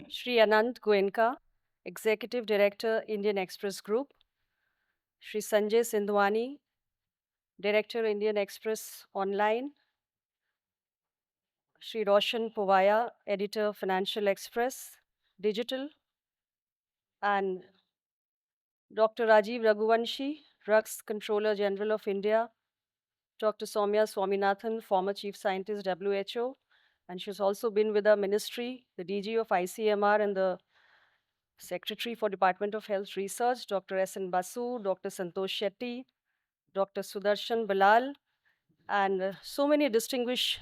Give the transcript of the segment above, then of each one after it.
Shri Anant Goenka, Executive Director, Indian Express Group. Shri Sanjay Sindhwani, Director, Indian Express Online. Shri Roshan Povaya, Editor, Financial Express Digital. And Dr. Rajiv Raghuvanshi, Drugs Controller General of India. Dr. Soumya Swaminathan, former Chief Scientist, WHO. And she's also been with the ministry, the DG of ICMR and the Secretary for Department of Health Research, Dr. S.N. Basu, Dr. Santosh Shetty, Dr. Sudarshan Balal, and so many distinguished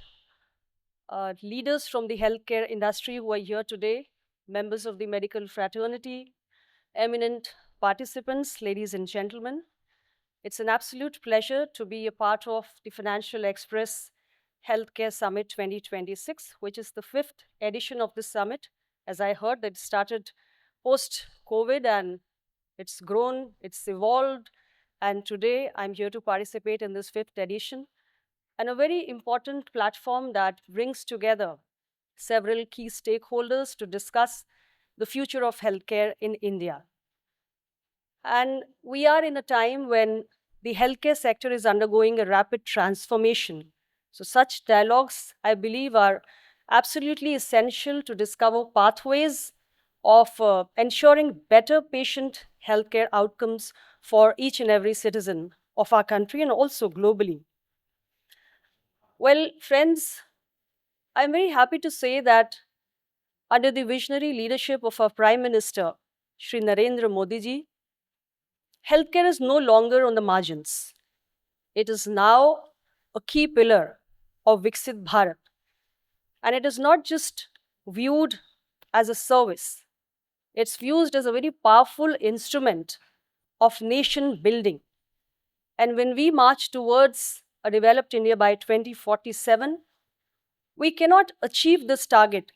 leaders from the healthcare industry who are here today, members of the medical fraternity, eminent participants, ladies and gentlemen. It's an absolute pleasure to be a part of the Financial Express Healthcare Summit 2026, which is the fifth edition of this summit. As I heard, that started post-COVID and it's grown, it's evolved, and today I'm here to participate in this fifth edition and a very important platform that brings together several key stakeholders to discuss the future of healthcare in India. And we are in a time when the healthcare sector is undergoing a rapid transformation. So, such dialogues, I believe, are absolutely essential to discover pathways of ensuring better patient healthcare outcomes for each and every citizen of our country and also globally. Well, friends, I'm very happy to say that under the visionary leadership of our Prime Minister, Shri Narendra Modi ji, healthcare is no longer on the margins. It is now a key pillar of Viksit Bharat. And it is not just viewed as a service, it's viewed as a very powerful instrument of nation building. And when we march towards a developed India by 2047, we cannot achieve this target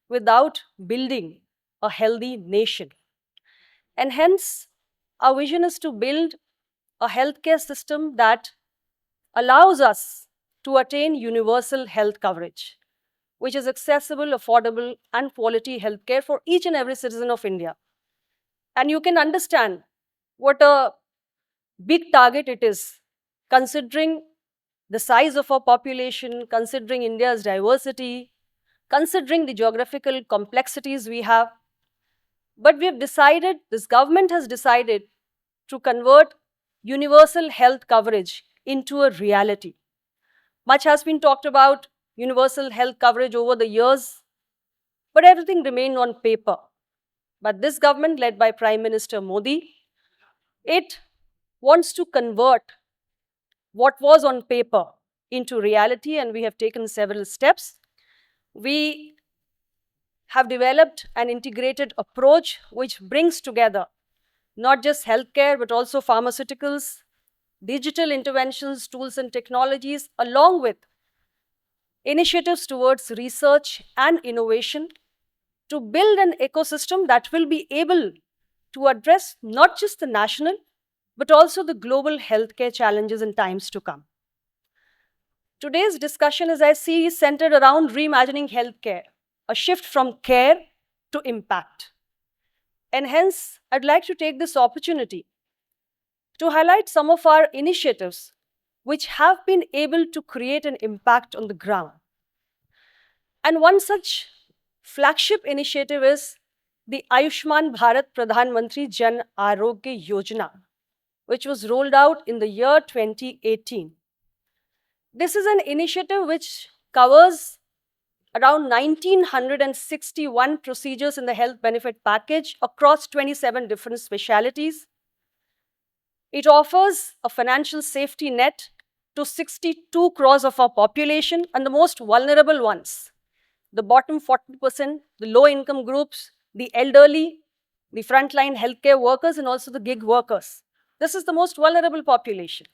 without building a healthy nation. And hence, our vision is to build a healthcare system that allows us to attain universal health coverage, which is accessible, affordable, and quality healthcare for each and every citizen of India. And you can understand what a big target it is, considering the size of our population, considering India's diversity, considering the geographical complexities we have. But we have decided, this government has decided to convert universal health coverage into a reality. Much has been talked about universal health coverage over the years, but everything remained on paper. But this government, led by Prime Minister Modi, it wants to convert what was on paper into reality, and we have taken several steps. We have developed an integrated approach which brings together not just healthcare, but also pharmaceuticals, digital interventions, tools, and technologies, along with initiatives towards research and innovation to build an ecosystem that will be able to address not just the national, but also the global healthcare challenges in times to come. Today's discussion, as I see, is centered around reimagining healthcare, a shift from care to impact. And hence, I'd like to take this opportunity to highlight some of our initiatives which have been able to create an impact on the ground. And one such flagship initiative is the Ayushman Bharat Pradhan Mantri Jan Arogya Yojana, which was rolled out in the year 2018. This is an initiative which covers around 1,961 procedures in the health benefit package across 27 different specialities. It offers a financial safety net to 62 crores of our population and the most vulnerable ones, the bottom 40%, the low income groups, the elderly, the frontline healthcare workers, and also the gig workers. This is the most vulnerable population.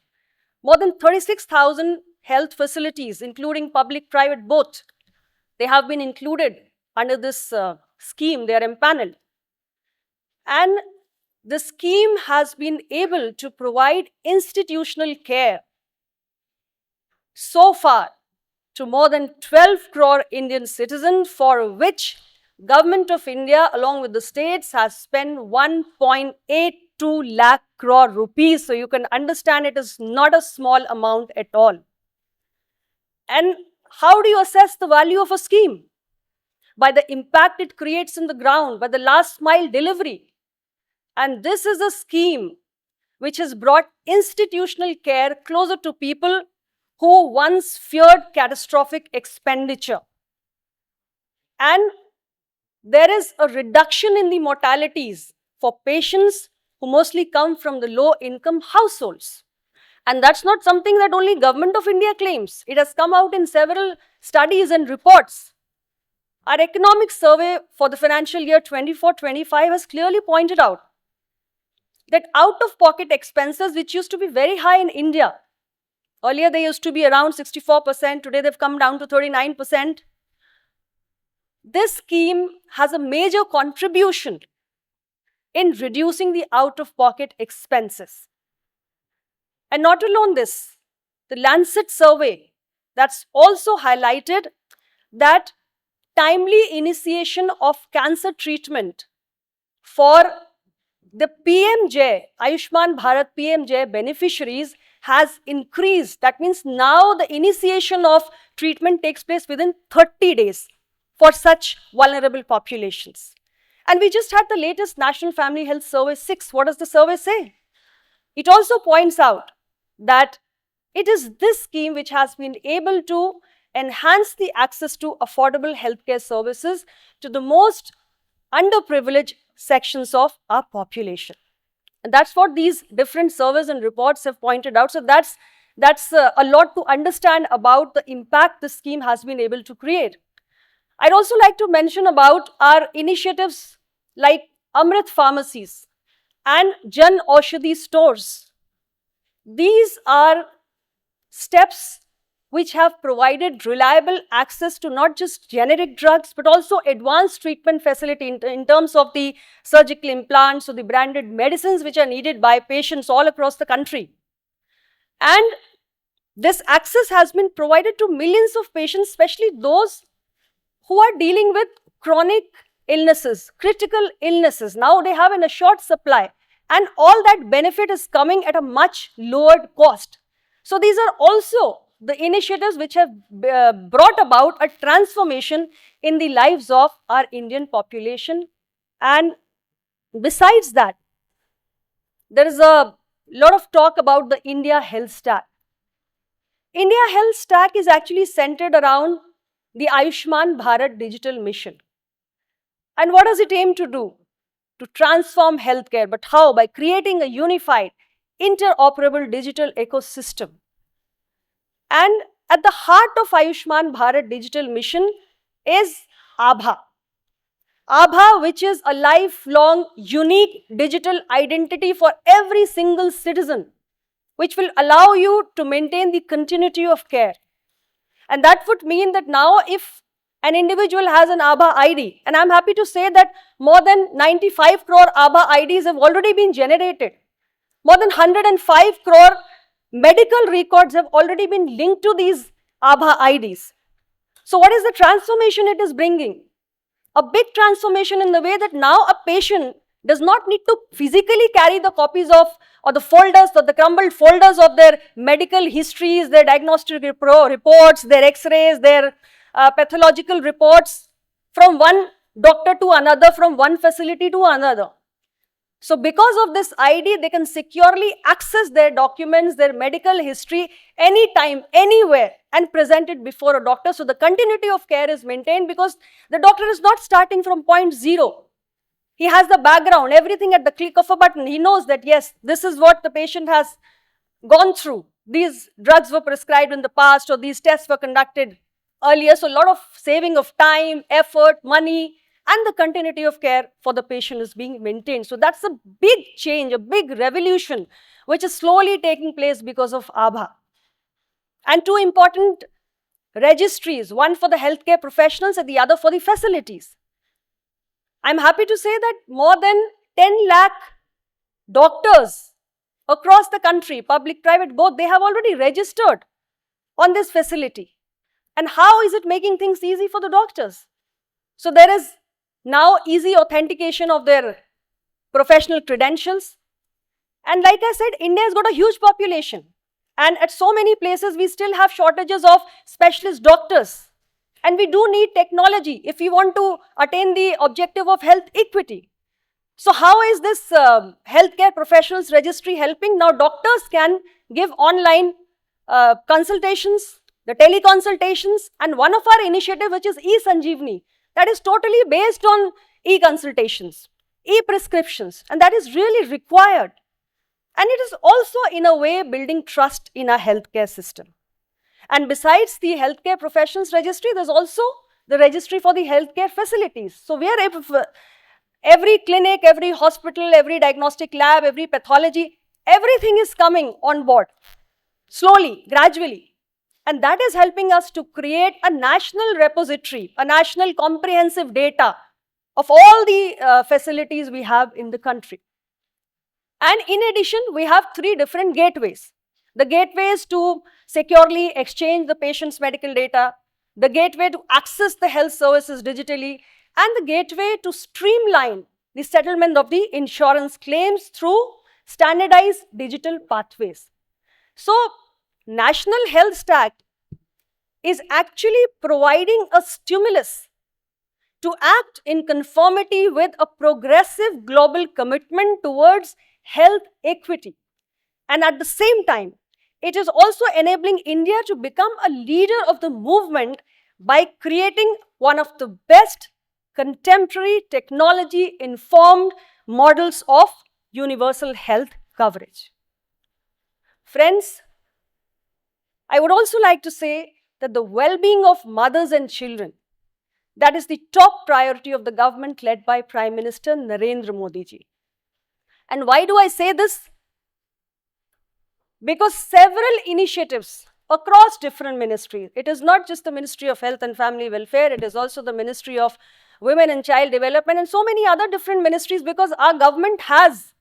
More than 36,000 health facilities, including public, private, both, they have been included under this scheme. They are empaneled. And the scheme has been able to provide institutional care so far to more than 12 crore Indian citizens, for which Government of India, along with the states, has spent 1.82 lakh crore rupees. So you can understand it is not a small amount at all. And how do you assess the value of a scheme? By the impact it creates in the ground, by the last mile delivery. And this is a scheme which has brought institutional care closer to people who once feared catastrophic expenditure. And there is a reduction in the mortalities for patients who mostly come from the low-income households. And that's not something that only Government of India claims. It has come out in several studies and reports. Our economic survey for the financial year 24-25 has clearly pointed out that out-of-pocket expenses, which used to be very high in India, earlier they used to be around 64%, today they've come down to 39%. This scheme has a major contribution in reducing the out-of-pocket expenses. And not alone this, the Lancet survey that's also highlighted that timely initiation of cancer treatment for the PMJ, Ayushman Bharat PMJ beneficiaries has increased. That means now the initiation of treatment takes place within 30 days for such vulnerable populations. And we just had the latest National Family Health Survey 6. What does the survey say? It also points out that it is this scheme which has been able to enhance the access to affordable healthcare services to the most underprivileged sections of our population. And that's what these different surveys and reports have pointed out. So that's a lot to understand about the impact this scheme has been able to create. I'd also like to mention about our initiatives like Amrit pharmacies and Jan Aushadhi stores. These are steps which have provided reliable access to not just generic drugs, but also advanced treatment facility in terms of the surgical implants or the branded medicines which are needed by patients all across the country. And this access has been provided to millions of patients, especially those who are dealing with chronic illnesses, critical illnesses. Now they have an assured supply, and all that benefit is coming at a much lowered cost. So these are also the initiatives which have brought about a transformation in the lives of our Indian population. And besides that, there is a lot of talk about the India Health Stack. India Health Stack is actually centered around the Ayushman Bharat Digital Mission. And what does it aim to do? To transform healthcare. But how? By creating a unified, interoperable digital ecosystem. And at the heart of Ayushman Bharat Digital Mission is Aabha. Aabha, which is a lifelong, unique digital identity for every single citizen, which will allow you to maintain the continuity of care. And that would mean that now if an individual has an Aabha ID, and I'm happy to say that more than 95 crore Aabha IDs have already been generated. More than 105 crore medical records have already been linked to these Aabha IDs. So what is the transformation it is bringing? A big transformation in the way that now a patient does not need to physically carry the copies of or the folders or the crumbled folders of their medical histories, their diagnostic reports, their x-rays, their pathological reports from one doctor to another, from one facility to another. So because of this ID, they can securely access their documents, their medical history anytime, anywhere and present it before a doctor. So the continuity of care is maintained because the doctor is not starting from point zero. He has the background, everything at the click of a button. He knows that, yes, this is what the patient has gone through. These drugs were prescribed in the past or these tests were conducted earlier. So a lot of saving of time, effort, money, and the continuity of care for the patient is being maintained. So that's a big change, a big revolution, which is slowly taking place because of Aabha. And two important registries, one for the healthcare professionals and the other for the facilities. I'm happy to say that more than 10 lakh doctors across the country, public, private, both, they have already registered on this facility. And how is it making things easy for the doctors? So there is now easy authentication of their professional credentials. And like I said, India has got a huge population. And at so many places, we still have shortages of specialist doctors. And we do need technology if we want to attain the objective of health equity. So how is this healthcare professionals registry helping? Now doctors can give online consultations, the teleconsultations, and one of our initiative, which is eSanjeevani, that is totally based on e-consultations, e-prescriptions, and that is really required. And it is also, in a way, building trust in our healthcare system. And besides the healthcare professionals registry, there's also the registry for the healthcare facilities. So we are able to, every clinic, every hospital, every diagnostic lab, every pathology, everything is coming on board, slowly, gradually. And that is helping us to create a national repository, a national comprehensive data of all the facilities we have in the country. And in addition, we have 3 different gateways. The gateways to securely exchange the patient's medical data, the gateway to access the health services digitally, and the gateway to streamline the settlement of the insurance claims through standardized digital pathways. So, National Health Stack is actually providing a stimulus to act in conformity with a progressive global commitment towards health equity. And at the same time, it is also enabling India to become a leader of the movement by creating one of the best contemporary technology-informed models of universal health coverage. Friends, I would also like to say that the well-being of mothers and children, that is the top priority of the government led by Prime Minister Narendra Modi ji. And why do I say this? Because several initiatives across different ministries, it is not just the Ministry of Health and Family Welfare, it is also the Ministry of Women and Child Development and so many other different ministries, because our government has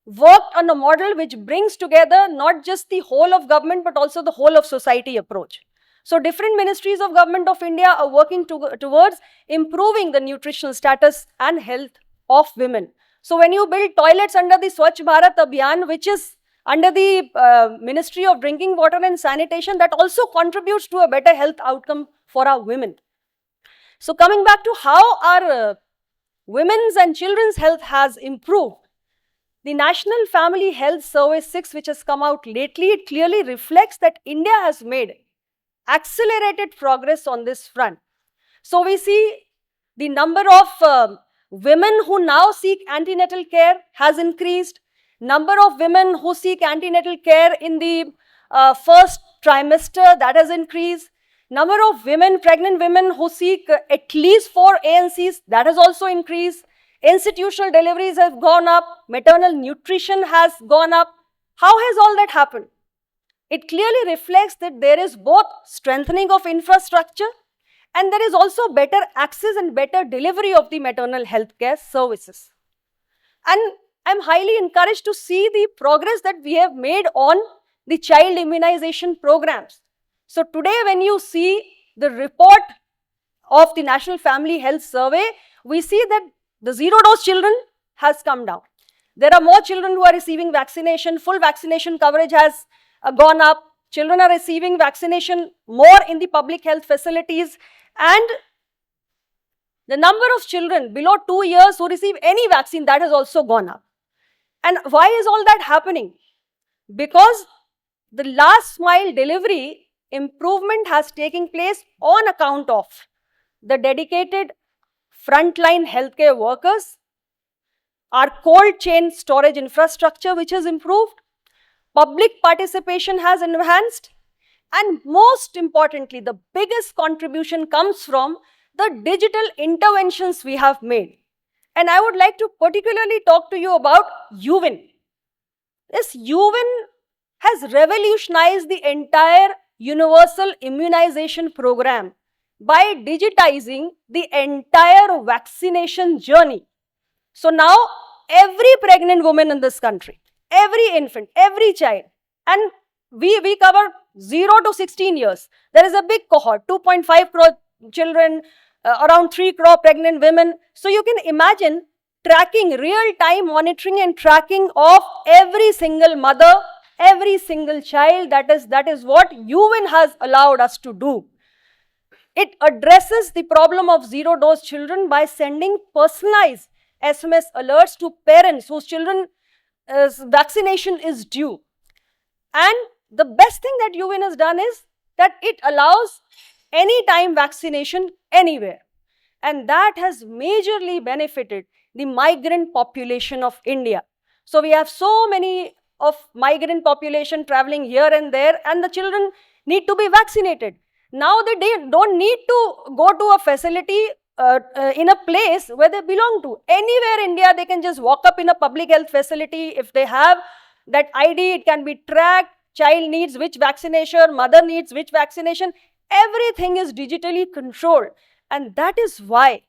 worked on a model which brings together not just the whole of government but also the whole of society approach. So different ministries of government of India are working towards improving the nutritional status and health of women. So when you build toilets under the Swachh Bharat Abhiyan, which is under the Ministry of Drinking Water and Sanitation, that also contributes to a better health outcome for our women. So coming back to how our women's and children's health has improved, the National Family Health Survey 6, which has come out lately, it clearly reflects that India has made accelerated progress on this front. So we see the number of women who now seek antenatal care has increased. Number of women who seek antenatal care in the first trimester, that has increased. Number of women, pregnant women who seek at least 4 ANCs, that has also increased. Institutional deliveries have gone up. Maternal nutrition has gone up. How has all that happened? It clearly reflects that there is both strengthening of infrastructure and there is also better access and better delivery of the maternal health care services. And I'm highly encouraged to see the progress that we have made on the child immunization programs. So today when you see the report of the National Family Health Survey, we see that the zero-dose children has come down. There are more children who are receiving vaccination. Full vaccination coverage has gone up. Children are receiving vaccination more in the public health facilities. And the number of children below 2 years who receive any vaccine, that has also gone up. And why is all that happening? Because the last mile delivery improvement has taken place on account of the dedicated frontline healthcare workers, our cold chain storage infrastructure which has improved, public participation has enhanced, and most importantly, the biggest contribution comes from the digital interventions we have made. And I would like to particularly talk to you about UWIN. This UWIN has revolutionized the entire universal immunization program by digitizing the entire vaccination journey. So now every pregnant woman in this country, every infant, every child, and we cover 0 to 16 years. There is a big cohort, 2.5 crore children, around 3 crore pregnant women. So you can imagine tracking, real-time monitoring and tracking of every single mother, every single child. That is what UN has allowed us to do. It addresses the problem of zero-dose children by sending personalized SMS alerts to parents whose children's vaccination is due. And the best thing that UN has done is that it allows anytime vaccination anywhere. And that has majorly benefited the migrant population of India. So we have so many of migrant population traveling here and there, and the children need to be vaccinated. Now they don't need to go to a facility in a place where they belong to. Anywhere in India, they can just walk up in a public health facility. If they have that ID, it can be tracked. Child needs which vaccination, mother needs which vaccination. Everything is digitally controlled. And that is why,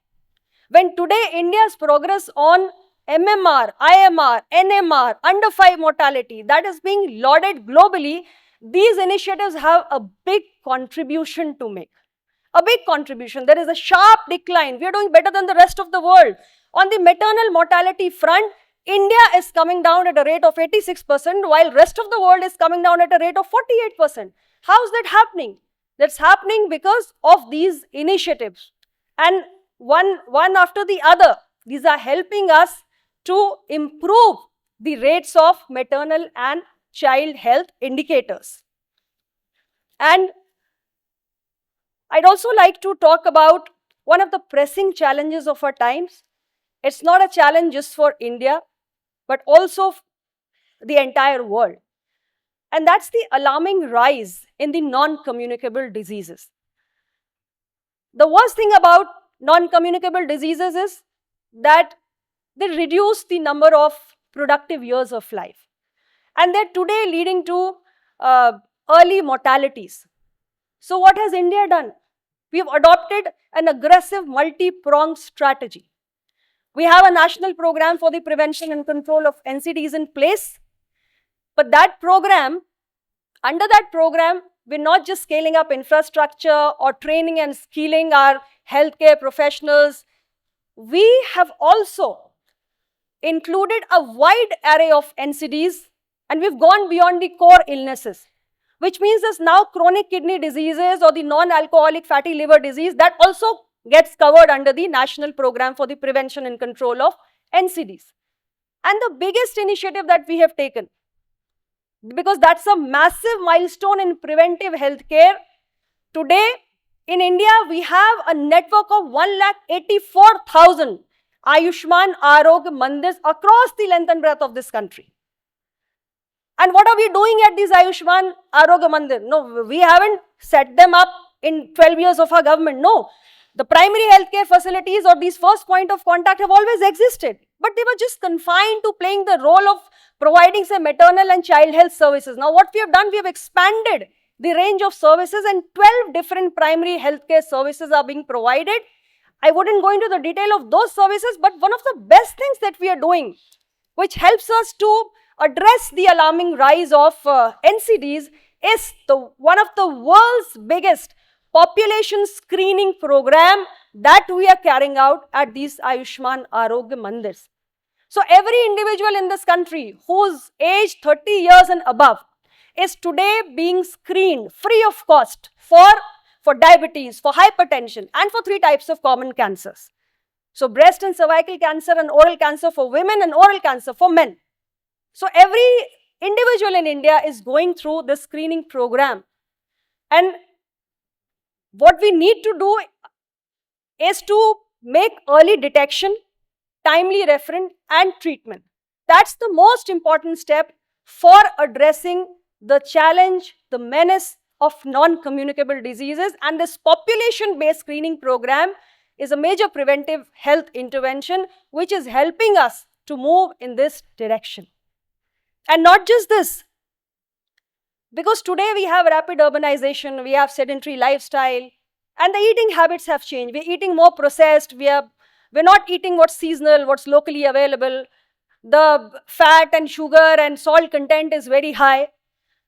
when today India's progress on MMR, IMR, NMR, under 5 mortality, that is being lauded globally, these initiatives have a big contribution to make. A big contribution. There is a sharp decline. We are doing better than the rest of the world. On the maternal mortality front, India is coming down at a rate of 86%, while rest of the world is coming down at a rate of 48%. How is that happening? That's happening because of these initiatives. And one after the other, these are helping us to improve the rates of maternal and child health indicators. And I'd also like to talk about one of the pressing challenges of our times. It's not a challenge just for India, but also the entire world. And that's the alarming rise in the non-communicable diseases. The worst thing about non-communicable diseases is that they reduce the number of productive years of life. And they're today leading to early mortalities. So what has India done? We've adopted an aggressive multi-pronged strategy. We have a national program for the prevention and control of NCDs in place. But that program, under that program, we're not just scaling up infrastructure or training and skilling our healthcare professionals. We have also included a wide array of NCDs, and we've gone beyond the core illnesses, which means there's now chronic kidney diseases or the non-alcoholic fatty liver disease that also gets covered under the National Program for the Prevention and Control of NCDs. And the biggest initiative that we have taken, because that's a massive milestone in preventive healthcare. Today, in India, we have a network of 184,000 Ayushman Arogya Mandirs across the length and breadth of this country. And what are we doing at these Ayushman Arogya Mandir? No, we haven't set them up in 12 years of our government. No, the primary healthcare facilities or these first point of contact have always existed, but they were just confined to playing the role of providing, say, maternal and child health services. Now, what we have done, we have expanded the range of services, and 12 different primary healthcare services are being provided. I wouldn't go into the detail of those services, but one of the best things that we are doing, which helps us to address the alarming rise of NCDs, is one of the world's biggest population screening program that we are carrying out at these Ayushman Arogya Mandirs. So every individual in this country who's aged 30 years and above is today being screened free of cost for diabetes, for hypertension, and for 3 types of common cancers. So breast and cervical cancer and oral cancer for women and oral cancer for men. So every individual in India is going through this screening program. And what we need to do is to make early detection, timely reference, and treatment. That's the most important step for addressing the challenge, the menace of non-communicable diseases. And this population-based screening program is a major preventive health intervention which is helping us to move in this direction. And not just this, because today we have rapid urbanization, we have sedentary lifestyle, and the eating habits have changed. We're eating more processed, we're not eating what's seasonal, what's locally available. The fat and sugar and salt content is very high.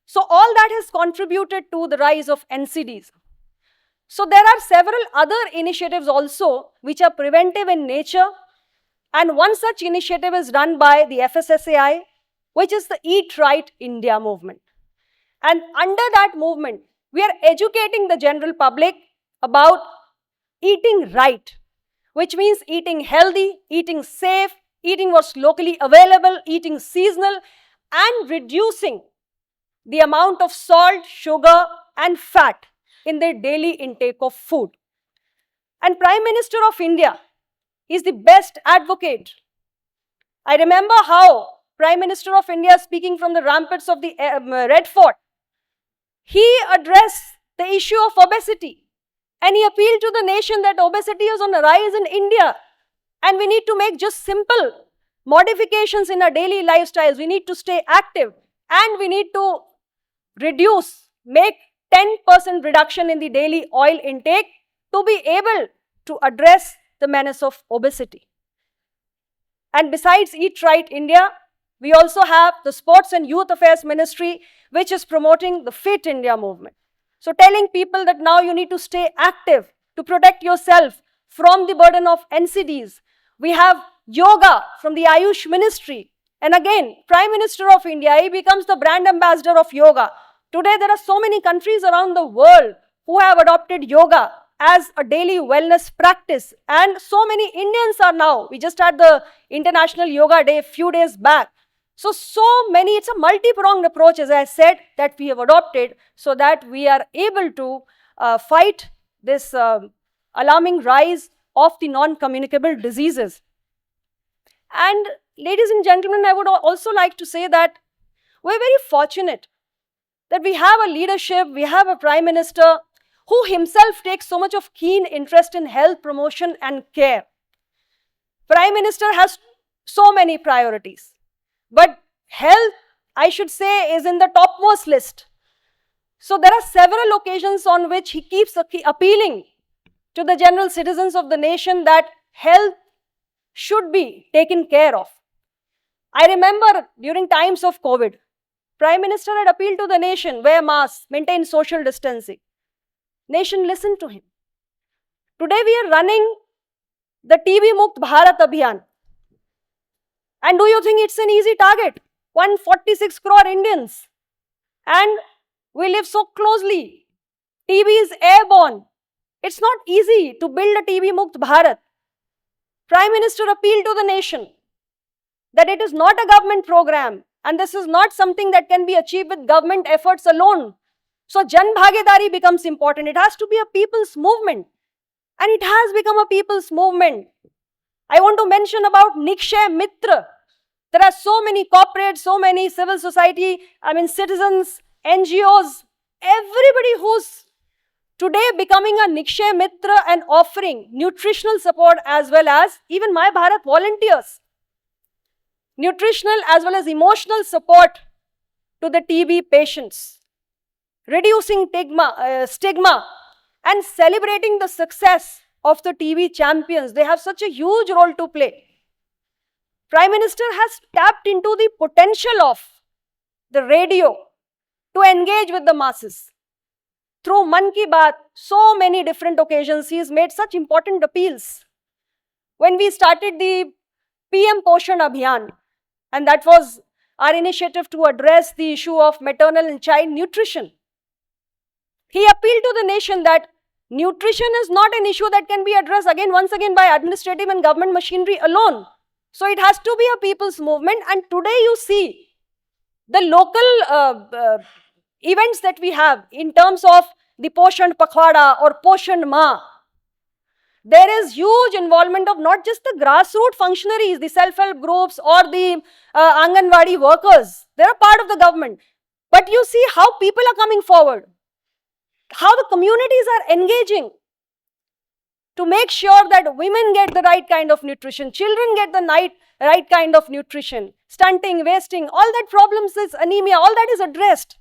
So all that has contributed to the rise of NCDs. So there are several other initiatives also which are preventive in nature, and one such initiative is run by the FSSAI, which is the Eat Right India movement. And under that movement, we are educating the general public about eating right, which means eating healthy, eating safe, eating what's locally available, eating seasonal, and reducing the amount of salt, sugar, and fat in their daily intake of food. And Prime Minister of India is the best advocate. I remember how Prime Minister of India, speaking from the ramparts of the Red Fort, he addressed the issue of obesity, and he appealed to the nation that obesity is on a rise in India, and we need to make just simple modifications in our daily lifestyles. We need to stay active, and we need to make 10% reduction in the daily oil intake to be able to address the menace of obesity. And besides Eat Right India, we also have the Sports and Youth Affairs Ministry, which is promoting the Fit India movement. So telling people that now you need to stay active to protect yourself from the burden of NCDs. We have yoga from the Ayush Ministry. And again, Prime Minister of India, he becomes the brand ambassador of yoga. Today, there are so many countries around the world who have adopted yoga as a daily wellness practice. And so many Indians are now, we just had the International Yoga Day a few days back. So many, it's a multi-pronged approach, as I said, that we have adopted so that we are able to fight this alarming rise of the non-communicable diseases. And ladies and gentlemen, I would also like to say that we're very fortunate that we have a leadership, we have a Prime Minister who himself takes so much of keen interest in health promotion and care. Prime Minister has so many priorities, but health, I should say, is in the topmost list. So there are several occasions on which he keeps appealing to the general citizens of the nation that health should be taken care of. I remember during times of COVID, Prime Minister had appealed to the nation, wear masks, maintain social distancing. Nation listened to him. Today we are running the TB Mukt Bharat Abhiyan. And do you think it's an easy target? 146 crore Indians. And we live so closely. TB is airborne. It's not easy to build a TB Mukt Bharat. Prime Minister appealed to the nation that it is not a government program and this is not something that can be achieved with government efforts alone. So Jan Bhagidari becomes important. It has to be a people's movement. And it has become a people's movement. I want to mention about Nikshay Mitra. There are so many corporates, so many civil society, citizens, NGOs, everybody who's today becoming a Nikshay Mitra and offering nutritional support as well as even My Bharat volunteers. Nutritional as well as emotional support to the TB patients. Reducing stigma and celebrating the success of the TB champions. They have such a huge role to play. Prime Minister has tapped into the potential of the radio to engage with the masses. Through Mann Ki Baat, so many different occasions, he has made such important appeals. When we started the PM Poshan Abhiyan, and that was our initiative to address the issue of maternal and child nutrition, he appealed to the nation that nutrition is not an issue that can be addressed once again by administrative and government machinery alone. So it has to be a people's movement. And today you see the local events that we have in terms of the Poshan Pakhwada or Poshan Ma. There is huge involvement of not just the grassroots functionaries, the self-help groups or the Anganwadi workers. They are part of the government. But you see how people are coming forward, how the communities are engaging to make sure that women get the right kind of nutrition, children get the right kind of nutrition, stunting, wasting, all that problems, is anemia, all that is addressed.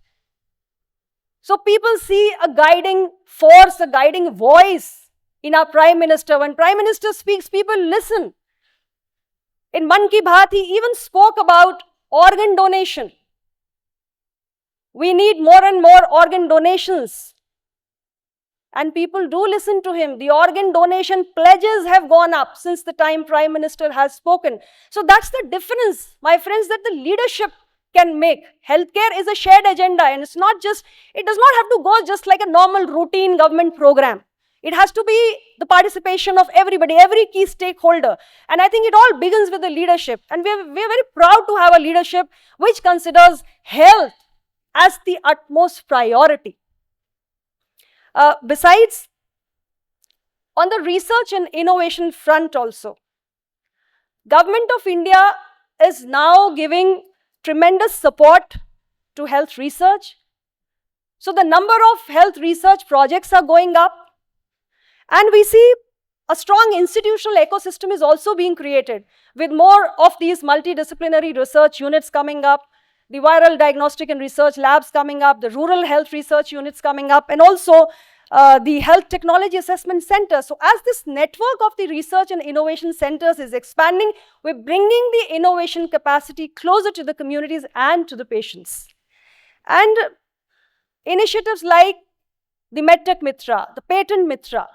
So people see a guiding force, a guiding voice in our Prime Minister. When Prime Minister speaks, people listen. In Mann Ki Baat, he even spoke about organ donation. We need more and more organ donations. And people do listen to him. The organ donation pledges have gone up since the time Prime Minister has spoken. So that's the difference, my friends, that the leadership can make. Healthcare is a shared agenda, and it's not just, it does not have to go just like a normal routine government program. It has to be the participation of everybody, every key stakeholder. And I think it all begins with the leadership. And we're very proud to have a leadership which considers health as the utmost priority. Besides, on the research and innovation front also, Government of India is now giving tremendous support to health research. So the number of health research projects are going up, and we see a strong institutional ecosystem is also being created with more of these multidisciplinary research units coming up, the viral diagnostic and research labs coming up, the rural health research units coming up, and also the health technology assessment center. So as this network of the research and innovation centers is expanding, we're bringing the innovation capacity closer to the communities and to the patients. And initiatives like the MedTech Mitra, the Patent Mitra,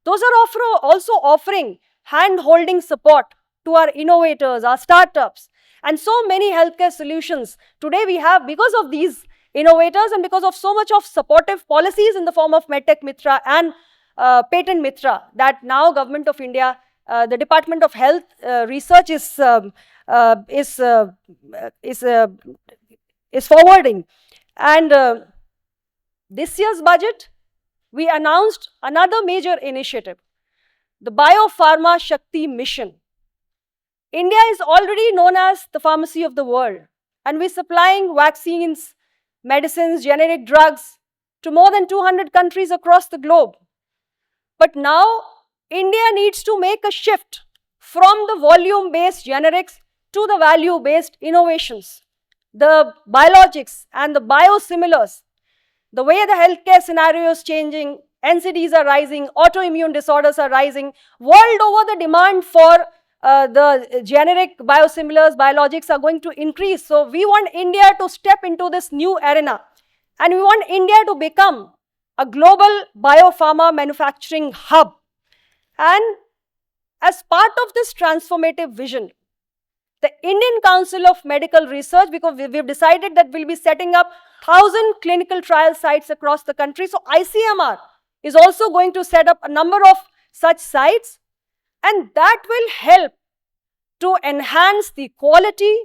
those are also offering hand-holding support to our innovators, our startups, and so many healthcare solutions. Today we have, because of these innovators and because of so much of supportive policies in the form of MedTech Mitra and Patent Mitra, that now Government of India, the Department of Health Research is forwarding. And this year's budget, we announced another major initiative, the Biopharma Shakti Mission. India is already known as the pharmacy of the world, and we're supplying vaccines, medicines, generic drugs to more than 200 countries across the globe. But now, India needs to make a shift from the volume-based generics to the value-based innovations, the biologics and the biosimilars. The way the healthcare scenario is changing, NCDs are rising, autoimmune disorders are rising. World over, the demand for the generic biosimilars, biologics are going to increase. So we want India to step into this new arena. And we want India to become a global biopharma manufacturing hub. And as part of this transformative vision, the Indian Council of Medical Research, because we've decided that we'll be setting up 1,000 clinical trial sites across the country. So ICMR is also going to set up a number of such sites, and that will help to enhance the quality,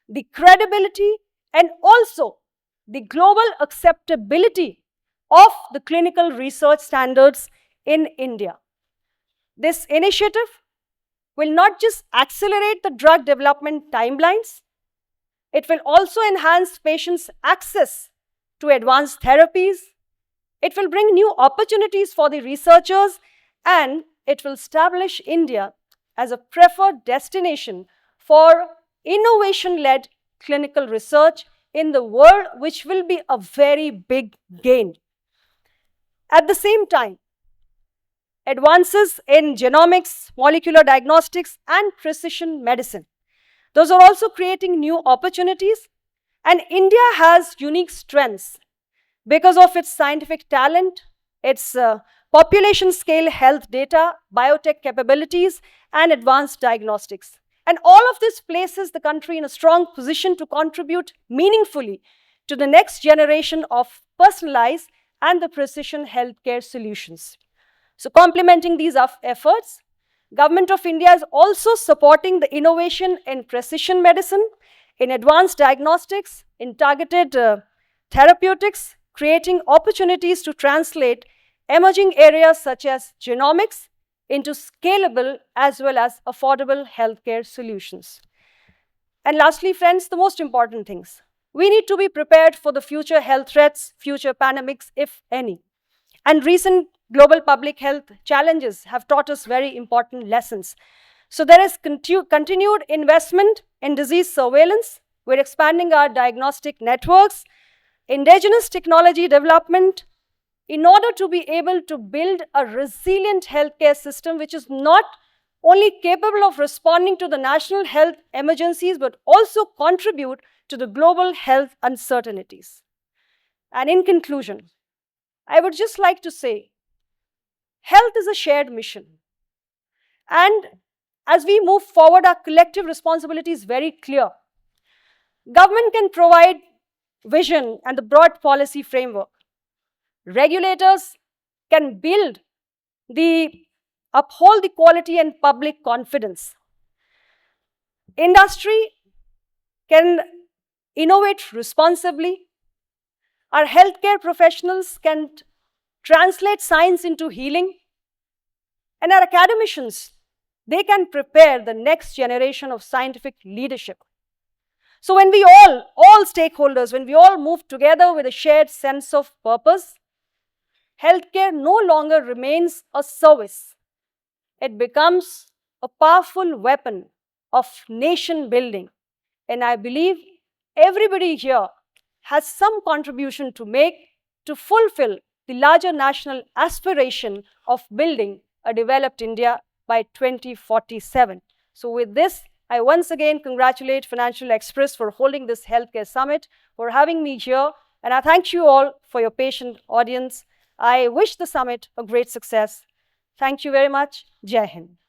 the credibility, and also the global acceptability of the clinical research standards in India. This initiative will not just accelerate the drug development timelines, it will also enhance patients' access to advanced therapies. It will bring new opportunities for the researchers, and it will establish India as a preferred destination for innovation-led clinical research in the world, which will be a very big gain. At the same time, advances in genomics, molecular diagnostics, and precision medicine, those are also creating new opportunities. And India has unique strengths because of its scientific talent, its population scale health data, biotech capabilities, and advanced diagnostics. And all of this places the country in a strong position to contribute meaningfully to the next generation of personalized and the precision healthcare solutions. So complementing these efforts, Government of India is also supporting the innovation in precision medicine, in advanced diagnostics, in targeted therapeutics, creating opportunities to translate emerging areas such as genomics into scalable as well as affordable healthcare solutions. And lastly, friends, the most important things. We need to be prepared for the future health threats, future pandemics, if any. And recent global public health challenges have taught us very important lessons. So there is continued investment in disease surveillance. We're expanding our diagnostic networks, indigenous technology development, in order to be able to build a resilient healthcare system which is not only capable of responding to the national health emergencies, but also contribute to the global health uncertainties. And in conclusion, I would just like to say Health is a shared mission. And as we move forward, our collective responsibility is very clear. Government can provide vision and the broad policy framework. Regulators can uphold the quality and public confidence. Industry can innovate responsibly. Our healthcare professionals can translate science into healing. And our academicians, they can prepare the next generation of scientific leadership. So when we all stakeholders, when we all move together with a shared sense of purpose, healthcare no longer remains a service. It becomes a powerful weapon of nation building. And I believe everybody here has some contribution to make to fulfill the larger national aspiration of building a developed India by 2047. So with this, I once again congratulate Financial Express for holding this healthcare summit, for having me here, and I thank you all for your patient audience. I wish the summit a great success. Thank you very much. Jai Hind.